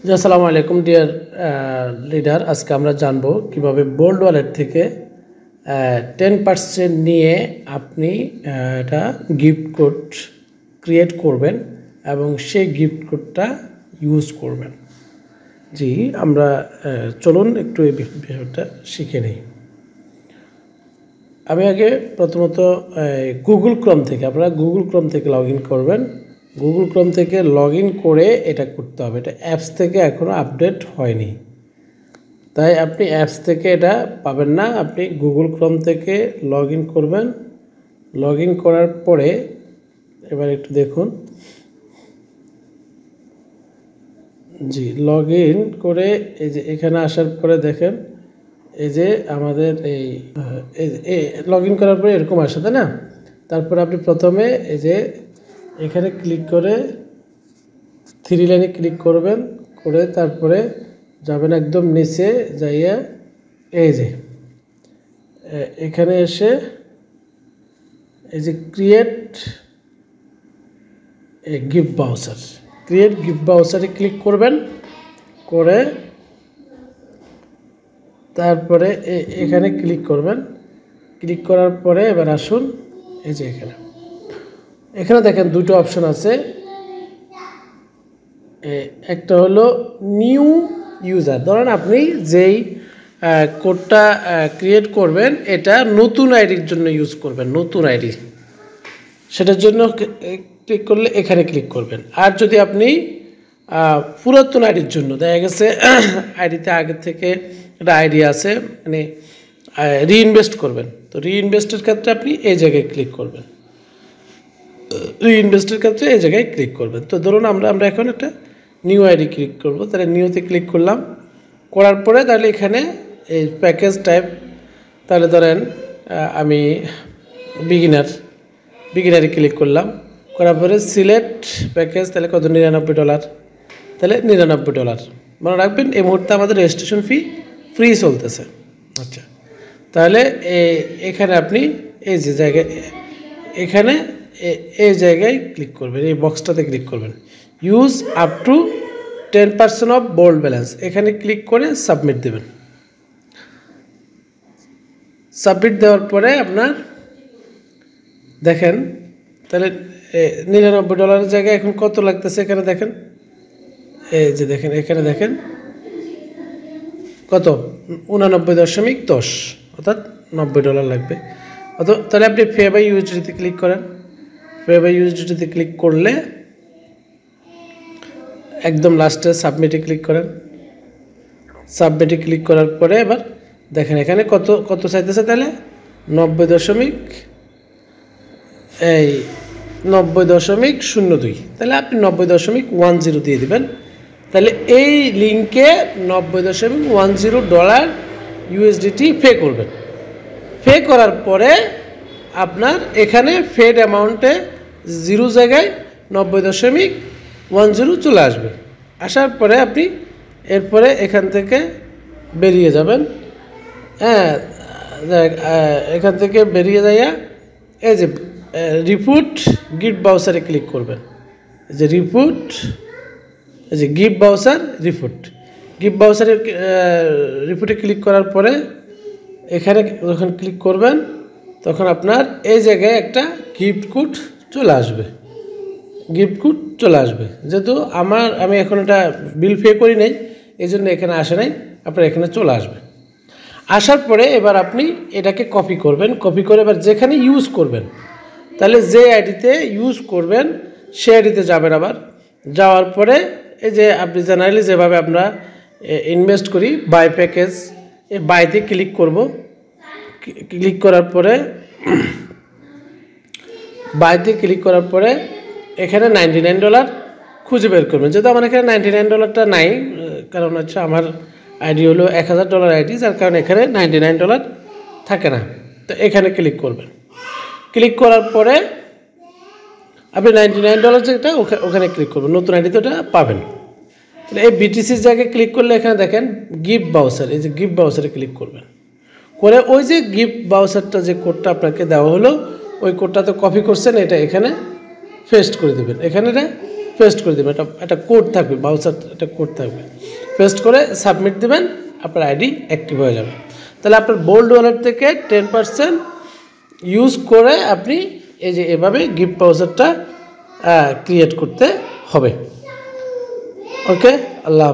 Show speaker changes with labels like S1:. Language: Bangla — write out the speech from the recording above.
S1: জি আসসালামু আলাইকুম ডিয়ার লিডার। আজকে আমরা জানবো কিভাবে বোল্ড ওয়ালেট থেকে 10% নিয়ে আপনি এটা গিফট কোড ক্রিয়েট করবেন এবং সেই গিফট কোডটা ইউজ করবেন। জি আমরা চলুন একটু এই বিষয়টা শিখে নিই। আমি আগে প্রথমত গুগল ক্রোম থেকে আপনারা গুগল ক্রোম থেকে লগ ইন করবেন। গুগল ক্রোম থেকে লগ ইন করে এটা করতে হবে। এটা অ্যাপস থেকে এখনও আপডেট হয়নি, তাই আপনি অ্যাপস থেকে এটা পাবেন না। আপনি গুগল ক্রোম থেকে লগ ইন করবেন। লগ ইন করার পরে এবার একটু দেখুন, জি লগ ইন করে এই যে এখানে আসার পরে দেখেন এই যে আমাদের এই লগ ইন করার পরে এরকম আসে, তাই না? তারপরে আপনি প্রথমে এই যে এখানে ক্লিক করে থ্রি লাইনে ক্লিক করবেন, করে তারপরে যাবেন একদম নিচে যাইয়া এই যে এখানে এসে এই যে create gift voucher, create gift বাউচারে ক্লিক করবেন। করে তারপরে এখানে ক্লিক করবেন। ক্লিক করার পরে এবার আসুন এই যে এখানে দেখেন দুটো অপশন আছে। একটা হলো নিউ ইউজার, ধরেন আপনি যেই কোডটা ক্রিয়েট করবেন এটা নতুন আইডির জন্য ইউজ করবেন, নতুন আইডি, সেটার জন্য ক্লিক করলে এখানে ক্লিক করবেন। আর যদি আপনি পুরাতন আইডির জন্য, দেখা গেছে আইডিতে আগের থেকে একটা আইডি আছে, মানে রিইনভেস্ট করবেন, তো রিইনভেস্টের ক্ষেত্রে আপনি এই জায়গায় ক্লিক করবেন। রিইনভেস্টের ক্ষেত্রে এই জায়গায় ক্লিক করবেন। তো ধরুন আমরা এখন একটা নিউ আইডি ক্লিক করব, তাহলে নিউতে ক্লিক করলাম। করার পরে তাহলে এখানে এই প্যাকেজ টাইপ, তাহলে ধরেন আমি বিগিনারে ক্লিক করলাম। করার পরে সিলেক্ট প্যাকেজ, তাহলে কত, $99, তাহলে $99। মনে রাখবেন এই মুহূর্তে আমাদের রেজিস্ট্রেশন ফ্রি চলতেছে। আচ্ছা, তাহলে এখানে আপনি এই যে জায়গায় এখানে এই জায়গায় ক্লিক করবেন, এই বক্সটাতে ক্লিক করবেন, use up to 10% off bold balance, এখানে ক্লিক করে সাবমিট দেবেন। সাবমিট দেওয়ার পরে আপনার দেখেন তাহলে $99 জায়গায় এখন কত লাগতেছে, এখানে দেখেন এই যে দেখেন এখানে দেখেন কত, 89.10, অর্থাৎ $90 লাগবে। তাহলে আপনি পে বাই ইউএসডিতে ক্লিক করেন। পে বাই ইউএসডিতে ক্লিক করলে একদম লাস্টে সাবমিটে ক্লিক করেন। সাবমিটে ক্লিক করার পরে এবার দেখেন এখানে কত চাইতেছে, তাহলে 90.02, তাহলে আপনি 90.10 দিয়ে দিবেন। তাহলে এই লিঙ্কে $90.10 ইউএসডিটি পে করবেন। পে করার পরে আপনার এখানে ফেড অ্যামাউন্টে 0 জায়গায় 90.10 চলে আসবে। আসার পরে আপনি এরপরে এখান থেকে বেরিয়ে যাবেন। হ্যাঁ, এখান থেকে বেরিয়ে যাইয়া এই যে রিপুট গিফট বাউচারে ক্লিক করবেন। এই যে এই যে গিফট বাউচার গিফট বাউচারের রিপুটে ক্লিক করার পরে এখানে যখন ক্লিক করবেন তখন আপনার এই জায়গায় একটা গিফট কোড চলে আসবে। যেহেতু আমি এখন এটা বিল পে করি নাই, এই জন্য এখানে আসে নাই, আপনার এখানে চলে আসবে। আসার পরে এবার আপনি এটাকে কপি করবেন। কপি করে এবার যেখানে ইউজ করবেন, তাহলে যে আইডিতে ইউজ করবেন সে আইডিতে যাবেন। আবার যাওয়ার পরে এই যে আপনি জেনারেলি যেভাবে আমরা ইনভেস্ট করি বাই প্যাকেজ, এই বাইতে ক্লিক করব। ক্লিক করার পরে এখানে $99 খুঁজে বের করবেন। যেহেতু আমার এখানে $99টা নাই, কারণ হচ্ছে আমার আইডি হলো $1000 আইডি, যার কারণে এখানে $99 থাকে না। তো এখানে ক্লিক করবেন। ক্লিক করার পরে আপনি $99 যেটা ওখানে ক্লিক করবেন, নতুন আইডিতে ওটা পাবেন। তাহলে এই বিটিসির জায়গায় ক্লিক করলে এখানে দেখেন গিফট বাউচার, এই যে গিফট বাউচারে ক্লিক করবেন। করে ওই যে গিফট বাউচারটা যে কোডটা আপনাকে দেওয়া হলো ওই কোডটা তো কপি করছেন, এটা এখানে পেস্ট করে দেবেন। এখানে পেস্ট করে দেবেন, একটা কোড থাকবে, বাউচার একটা কোড থাকবে, পেস্ট করে সাবমিট দেবেন, আপনার আইডি অ্যাক্টিভ হয়ে যাবে। তাহলে আপনার বোল্ড ওয়ালেট থেকে 10% ইউজ করে আপনি এই যে এভাবে গিফট ভাউচারটা ক্রিয়েট করতে হবে। ওকে, আল্লাহ।